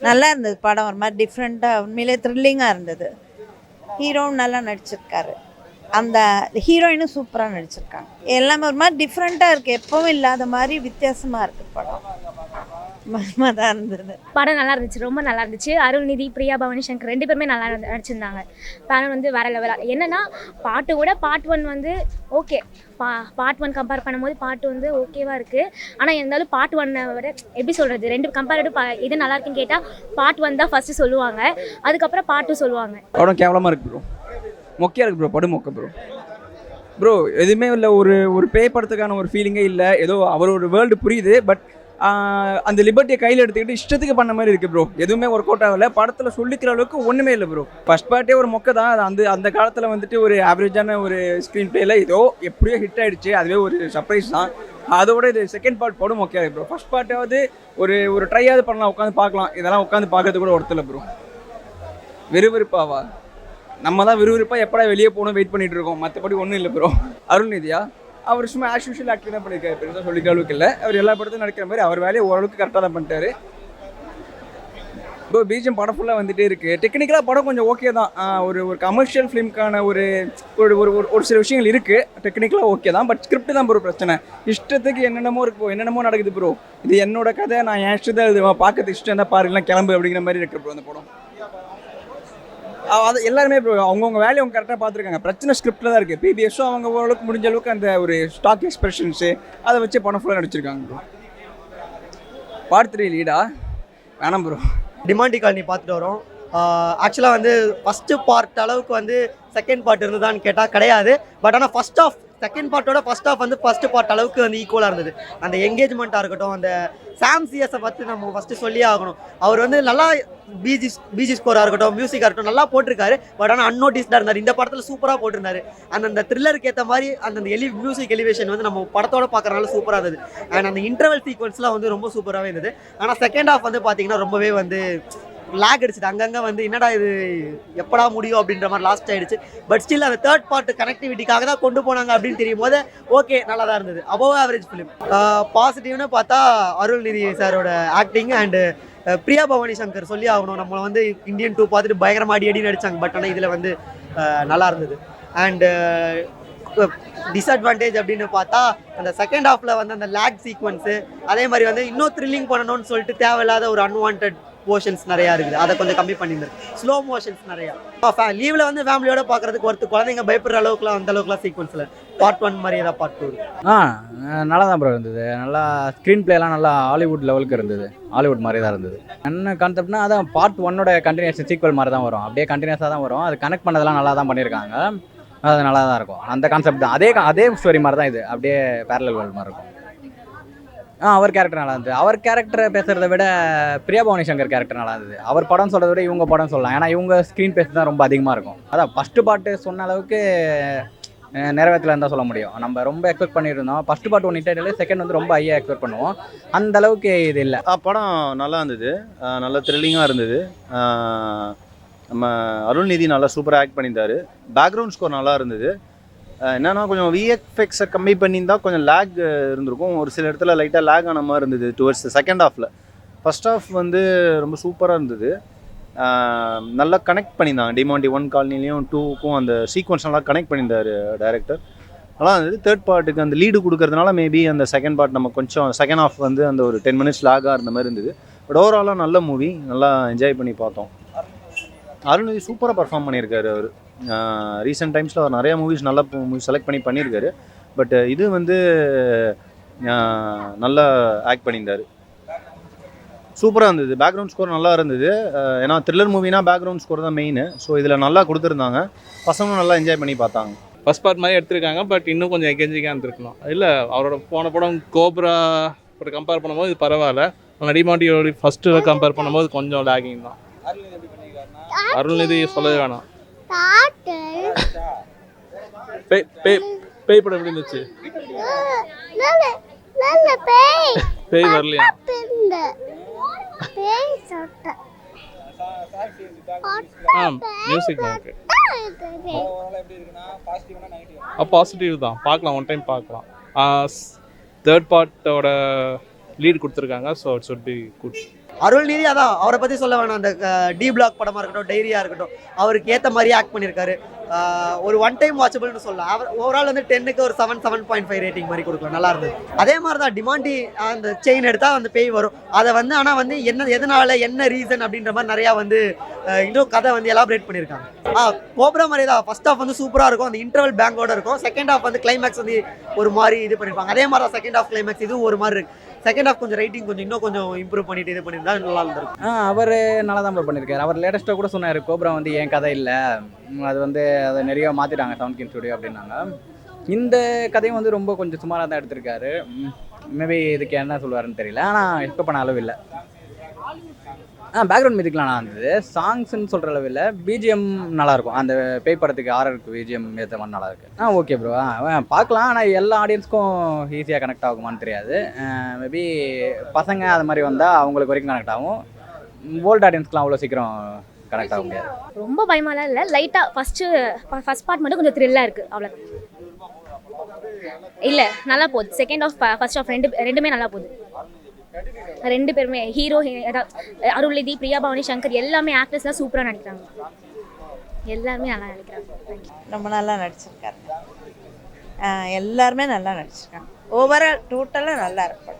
நல்லா இருந்தது படம். ஒரு மாதிரி டிஃப்ரெண்ட்டாக உண்மையிலே த்ரில்லிங்காக இருந்தது. ஹீரோவும் நல்லா நடிச்சிருக்காரு. அந்த ஹீரோயினும் சூப்பராக நடிச்சிருக்காங்க. எல்லாமே ஒரு மாதிரி டிஃப்ரெண்ட்டாக இருக்குது. எப்பவும் இல்லாத மாதிரி வித்தியாசமாக இருக்குது படம். தான் இருந்தது. படம் நல்லா இருந்துச்சு, ரொம்ப நல்லா இருந்துச்சு. அருள்நிதி, பிரியா பவானி சங்கர் 2 பேருமே நல்லா நடிச்சிருந்தாங்க. படம் வந்து வேற லெவலாக என்னென்னா பாட்டு கூட பார்ட் 1 வந்து ஓகே, பார்ட் 1 கம்பேர் பண்ணும்போது பார்ட் 2 வந்து ஓகேவாக இருக்குது. ஆனால் இருந்தாலும் பார்ட் 1 விட எப்படி சொல்கிறது, 2 கம்பேர்டு இது நல்லா இருக்குன்னு கேட்டால் பார்ட் 1 தான் ஃபஸ்ட்டு சொல்லுவாங்க, அதுக்கப்புறம் பார்ட் 2 சொல்லுவாங்க. படம் கேவலமாக இருக்குது ப்ரோ, மொக்கையாக இருக்குது ப்ரோ, படம் மொக்க ப்ரோ எதுவுமே இல்லை. ஒரு பேய் படத்துக்கான ஒரு ஃபீலிங்கே இல்லை. ஏதோ அவரோட வேர்ல்டு புரியுது, பட் அந்த லிபர்ட்டியை கையில் எடுத்துக்கிட்டு இஷ்டத்துக்கு பண்ண மாதிரி இருக்குது ப்ரோ. எதுவுமே ஒர்க் அவுட் ஆகலை. படத்தில் சொல்லிக்கிற அளவுக்கு ஒன்றுமே இல்லை ப்ரோ. ஃபர்ஸ்ட் பார்ட்டே ஒரு மொக்க தான். அந்த காலத்தில் வந்துட்டு ஒரு ஆவரேஜான ஒரு ஸ்க்ரீன் பிளேயில் ஏதோ எப்படியோ ஹிட் ஆகிடுச்சு, அதுவே ஒரு சர்ப்ரைஸ் தான். அதோட இது செகண்ட் பார்ட் படம் மொக்கையாக இருக்குது ப்ரோ. ஃபர்ஸ்ட் பார்ட்டாவது ஒரு ட்ரையாவது பண்ணலாம், உட்காந்து பார்க்கலாம். இதெல்லாம் உட்காந்து பார்க்கறது கூட ஒருத்தல ப்ரோ. விறுவிறுப்பாவா? நம்ம தான் விறுவிறுப்பாக எப்படா வெளியே போகணும் வெயிட் பண்ணிட்டு இருக்கோம், மற்றபடி ஒன்றும் இல்லை ப்ரோ. அருள்நிதியா அவர் சும்மா ஆஸ் யூஷுவல் ஆக்டிவ் தான் பண்ணியிருக்காரு, பெருசாக சொல்லிக்கிற அளவுக்கு இல்லை. அவர் எல்லா படத்தையும் நடிக்கிற மாதிரி அவர் வேலையை ஓரளவுக்கு கரெக்டாக தான் பண்ணிட்டாரு ப்ரோ. பிஜிஎம் படம் ஃபுல்லாக வந்துகிட்டே இருக்குது. டெக்னிக்கலாக படம் கொஞ்சம் ஓகே தான். ஒரு கமர்ஷியல் ஃபிலிம்க்கான ஒரு ஒரு சில விஷயங்கள் இருக்குது. டெக்னிக்கலாக ஓகே தான், பட் ஸ்கிரிப்ட் தான் ப்ரோ பிரச்சனை. இஷ்டத்துக்கு என்னென்னமோ இருக்கும், என்னென்னமோ நடக்குது ப்ரோ. இது என்னோட கதை, நான் என் இஷ்டத்தை இது பார்க்கறது இஷ்டம் தான், பாருங்கலாம் கிளம்பு அப்படிங்கிற மாதிரி இருக்கு ப்ரோ அந்த படம். அது எல்லாருமே ப்ரோ அவங்கவுங்க வேலையை அவங்க கரெக்டாக பார்த்துருக்காங்க. பிரச்சனை ஸ்கிரிப்டில் தான் இருக்குது. பிபிஎஸும் அவங்க ஓரளவுக்கு முடிஞ்ச அளவுக்கு அந்த ஒரு ஸ்டாக் எக்ஸ்பிரஷன்ஸு அதை வச்சு படம் ஃபுல்லாக நடிச்சிருக்காங்க ப்ரோ. பார்ட் 3 லீடா வேணாம் ப்ரோ. டிமாண்டி காலனி பார்த்துட்டு வரோம். ஆக்சுவலாக வந்து ஃபஸ்ட்டு பார்ட் அளவுக்கு வந்து செகண்ட் பார்ட் இருந்ததான்னு கேட்டால் கிடையாது. பட் ஆனால் ஃபஸ்ட் ஆஃப் செகண்ட் பார்ட்டோட ஃபஸ்ட் ஆஃப் வந்து ஃபஸ்ட்டு பார்ட் அளவுக்கு வந்து ஈக்குவலாக இருந்தது. அந்த என்கேஜ்மெண்ட்டாக இருக்கட்டும், அந்த சாம் சிஎஸை பற்றி நம்ம ஃபஸ்ட்டு சொல்லியே ஆகணும். அவர் வந்து நல்லா பிஜி ஸ்கோராக இருக்கட்டும், மியூசிக்காக இருக்கட்டும் நல்லா போட்டிருக்காரு. பட் ஆனால் அன்னோட்டிஸ்டாக இருந்தார். இந்த படத்தில் சூப்பராக போட்டிருந்தாரு. அந்த த்ரில்லருக்கு ஏற்ற மாதிரி அந்த மியூசிக் எலிவேஷன் வந்து நம்ம படத்தோட பார்க்குறனால சூப்பராக இருந்தது. அண்ட் அந்த இன்டர்வல் சீக்வன்ஸ்லாம் வந்து ரொம்ப சூப்பராகவே இருந்தது. ஆனால் செகண்ட் ஹாஃப் வந்து பார்த்தீங்கன்னா ரொம்பவே வந்து லேக் அடிச்சுது. அங்கங்கே வந்து என்னடா இது எப்படா முடியும் அப்படின்ற மாதிரி லாஸ்ட் ஆகிடுச்சு. பட் ஸ்டில் அந்த தேர்ட் பார்ட் கனெக்டிவிட்டிக்காக தான் கொண்டு போனாங்க அப்படின்னு தெரியும் போது ஓகே நல்லா தான் இருந்தது. Above average film. பாசிட்டிவ்னு பார்த்தா அருள்நிதி சாரோட ஆக்டிங் அண்டு பிரியா பவானி சங்கர் சொல்லி ஆகணும். நம்மளை வந்து இந்தியன் 2 பார்த்துட்டு பயங்கரமாக அடி நடித்தாங்க. பட் ஆனால் இதில் வந்து நல்லா இருந்தது. அண்டு டிஸ்அட்வான்டேஜ் அப்படின்னு பார்த்தா அந்த செகண்ட் ஹாஃபில் வந்து அந்த லேக் சீக்வன்ஸு, அதே மாதிரி வந்து இன்னும் த்ரில்லிங் பண்ணணும்னு சொல்லிட்டு தேவையில்லாத ஒரு அன்வான்ட் போர்ஷன்ஸ் நிறையா இருக்குது. அதை கொஞ்சம் கம்மி பண்ணியிருந்தேன். ஸ்லோ மோஷன்ஸ் நிறையா. லீவில் வந்து ஃபேமிலியோட பார்க்குறதுக்கு ஒருத்தர் குழந்தைங்க பயப்படுற அளவுக்குலாம் அந்த அளவுக்குலாம் சீக்வன்ஸில் பார்ட் 1 மாதிரி ஏதாவது பார்ட் 2 நல்லா தான் ப்ரோ இருந்தது. நல்லா ஸ்க்ரீன் பிளேலாம் நல்லா ஹாலிவுட் லெவலுக்கு இருந்தது. ஹாலிவுட் மாதிரி தான் இருந்தது. என்ன கான்செப்ட்னா அதான் பார்ட் 1ஓட கண்டினியூஷன் சீக்வல் மாதிரி தான் வரும். அப்படியே கண்டினியூஸாக தான் வரும். அது கனெக்ட் பண்ணதெல்லாம் நல்லா தான் பண்ணியிருக்காங்க. அது நல்லா தான் இருக்கும். அந்த கான்செப்ட் தான். அதே ஸ்டோரி மாதிரி தான் இது. அப்படியே பேரலல் வேர்ல்டு மாதிரி இருக்கும். அவர் கேரக்டர் நல்லா இருந்தது. அவர் கேரக்டரை பேசுகிறத விட பிரியா பவானி சங்கர் கேரக்டர் நல்லா இருந்தது. அவர் படம் சொல்கிறத விட இவங்க படம் சொல்லலாம். ஏன்னா இவங்க ஸ்க்ரீன் பேஸ் தான் ரொம்ப அதிகமாக இருக்கும். அதான் ஃபஸ்ட்டு பாட்டு சொன்ன அளவுக்கு நிறைவேற்றல இருந்தால் சொல்ல முடியும். நம்ம ரொம்ப எக்ஸ்பெக்ட் பண்ணியிருந்தோம். ஃபஸ்ட்டு பார்ட் 1 ஹிட், செகண்ட் வந்து ரொம்ப ஹையாக எக்ஸ்பெக்ட் பண்ணுவோம். அந்த அளவுக்கு இது இல்லை. படம் நல்லா இருந்தது. நல்ல த்ரில்லிங்காக இருந்தது. நம்ம அருள்நிதி நல்லா சூப்பராக ஆக்ட் பண்ணியிருந்தார். பேக்ரவுண்ட் ஸ்கோர் நல்லா இருந்தது. என்னென்னா கொஞ்சம் விஎஃப்எக்ஸை கம்மி பண்ணியிருந்தால் கொஞ்சம் லேக் இருந்திருக்கும். ஒரு சில இடத்துல லைட்டாக லேக் ஆன மாதிரி இருந்தது டுவர்ட்ஸ் செகண்ட் ஹாஃபில். ஃபஸ்ட் ஹாஃப் வந்து ரொம்ப சூப்பராக இருந்தது. நல்லா கனெக்ட் பண்ணியிருந்தாங்க. டிமாண்டி 1 காலனிலையும் 2க்கும் அந்த சீக்வன்ஸ் நல்லா கனெக்ட் பண்ணியிருந்தார் டைரக்டர். நல்லா இருந்தது. தேர்ட் பார்ட்டுக்கு அந்த லீடு கொடுக்கறதுனால மேபி அந்த செகண்ட் பார்ட் நம்ம கொஞ்சம் செகண்ட் ஹாஃப் வந்து அந்த ஒரு 10 மினிட்ஸ் லாகாக இருந்த மாதிரி இருந்தது. பட் ஓவராலாக நல்ல மூவி, நல்லா என்ஜாய் பண்ணி பார்த்தோம். அருள்நிதி சூப்பராக பர்ஃபார்ம் பண்ணியிருக்காரு. அவர் ரீசெண்ட் டைம்ஸில் அவர் நிறையா மூவிஸ் நல்லா செலக்ட் பண்ணியிருக்காரு. பட் இது வந்து நல்லா ஆக்ட் பண்ணியிருந்தார். சூப்பராக இருந்தது. பேக்ரவுண்ட் ஸ்கோர் நல்லா இருந்தது. ஏன்னா த்ரில்லர் மூவினா பேக்ரவுண்ட் ஸ்கோர் தான் மெயின். ஸோ இதில் நல்லா கொடுத்துருந்தாங்க. பசங்களும் நல்லா என்ஜாய் பண்ணி பார்த்தாங்க. ஃபஸ்ட் பார்ட் மாதிரி எடுத்திருக்காங்க. பட் இன்னும் கொஞ்சம் எங்கேஜிங்காக இருந்திருக்கலாம். இல்லை அவரோட போன படம் கோப்ரா கம்பேர் பண்ணும்போது இது பரவாயில்ல. ஆனால் டிமாண்டியோட ஃபஸ்ட்டு கம்பேர் பண்ணும்போது கொஞ்சம் லேகிங் தான். அருள்நிதி சொல்லவே வேணாம். பேய் படம் எப்படி இருந்துச்சு? பேய் வரலையா? Music okay. பாசிட்டிவ் தான். பார்க்கலாம், ஒன் டைம் பார்க்கலாம். தேர்ட் பார்ட்டோட லீட் கொடுத்துருக்காங்க. So it should be good. Arulnithi அதான் அவரை பற்றி சொல்ல வேணாம். அந்த டி பிளாக் படமாக இருக்கட்டும், டைரியாக இருக்கட்டும், அவருக்கு ஏற்ற மாதிரியே ஆக்ட் பண்ணியிருக்காரு. ஒரு ஒன் டைம் வாட்சபிள்னு சொல்லலாம். அவர் ஓவரால் வந்து 10க்கு ஒரு 7.5 ரேட்டிங் மாதிரி கொடுக்கலாம். நல்லா இருந்தது. அதே மாதிரி தான் டிமாண்டி அந்த செயின் எடுத்தால் அந்த பேய் வரும். அதை வந்து ஆனால் வந்து என்ன எதனால என்ன ரீசன் அப்படின்ற மாதிரி நிறையா வந்து இன்னும் கதை வந்து எலாபரேட் பண்ணியிருக்காங்க. கோப்ரா மாதிரி தான் ஃபர்ஸ்ட் ஹாஃப் வந்து சூப்பராக இருக்கும். அந்த இன்டர்வல் பேங்கோட இருக்கும். செகண்ட் ஹாஃப் வந்து கிளைமேக்ஸ் வந்து ஒரு மாதிரி இது பண்ணியிருப்பாங்க. அதே மாதிரி தான் செகண்ட் ஹாஃப் கிளைமேக்ஸ் இதுவும் ஒரு மாதிரி இருக்கு. செகண்ட் ஹாஃப் கொஞ்சம் ரைட்டிங் இன்னும் கொஞ்சம் இம்ப்ரூவ் பண்ணிட்டு இது பண்ணியிருந்தா நல்லா இருந்திருக்கும். அவர் நல்லா தான் பண்ணியிருக்காரு. அவர் லேட்டஸ்ட்டாக கூட சொன்னார், கோப்ரா வந்து என் கதை இல்லை, அது வந்து அதை நிறைய மாற்றிட்டாங்க சவுண்ட் கிங் ஸ்டுடியோ அப்படின்னாங்க. இந்த கதையும் வந்து ரொம்ப கொஞ்சம் சுமாராக தான் எடுத்திருக்காரு. மேபி இதுக்கு என்ன சொல்லுவாருன்னு தெரியல, ஆனால் எக்ஸ்பெக்ட் பண்ண அளவு இல்லை. பேக்ரவுண்ட் மியூசிக்லாம் நல்லா இருந்தது. சாங்ஸ்ன்னு சொல்கிற அளவில் பிஜிஎம் நல்லாயிருக்கும். அந்த பேய் படத்துக்கு ஆர்ஆருக்கு பிஜிஎம் ஏற்ற மாதிரி நல்லாயிருக்கு. ஓகே ப்ரோ, பார்க்கலாம். ஆனால் எல்லா ஆடியன்ஸ்க்கும் ஈஸியாக கனெக்ட் ஆகுமான்னு தெரியாது. மேபி பசங்க அது மாதிரி வந்தால் அவங்களுக்கு வரைக்கும் கனெக்ட் ஆகும். ஓல்டு ஆடியன்ஸ்க்குலாம் அவ்வளோ சீக்கிரம் கனெக்ட் ஆக முடியாது. ரொம்ப பயமாலாம் இல்லை, லைட்டாக ஃபஸ்ட் பார்ட் மட்டும் கொஞ்சம் த்ரில்லாக இருக்குது, அவ்வளோதான். இல்லை, நல்லா போகுது. செகண்ட் ஆஃப் ஃபர்ஸ்ட் ஆஃப் ரெண்டுமே நல்லா போகுது. ரெண்டு பேருமே ஹீரோ, அருள்நிதி, பிரியா பவானி சங்கர் எல்லாமே ஆக்டர்ஸ்லாம் சூப்பராக நடிக்கிறாங்க. எல்லாருமே நல்லா நடிக்கிறாங்க. ரொம்ப நல்லா நடிச்சிருக்காரு. எல்லாருமே நல்லா நடிச்சிருக்காங்க. ஓவரால் டோட்டலாக நல்லா இருக்கும்.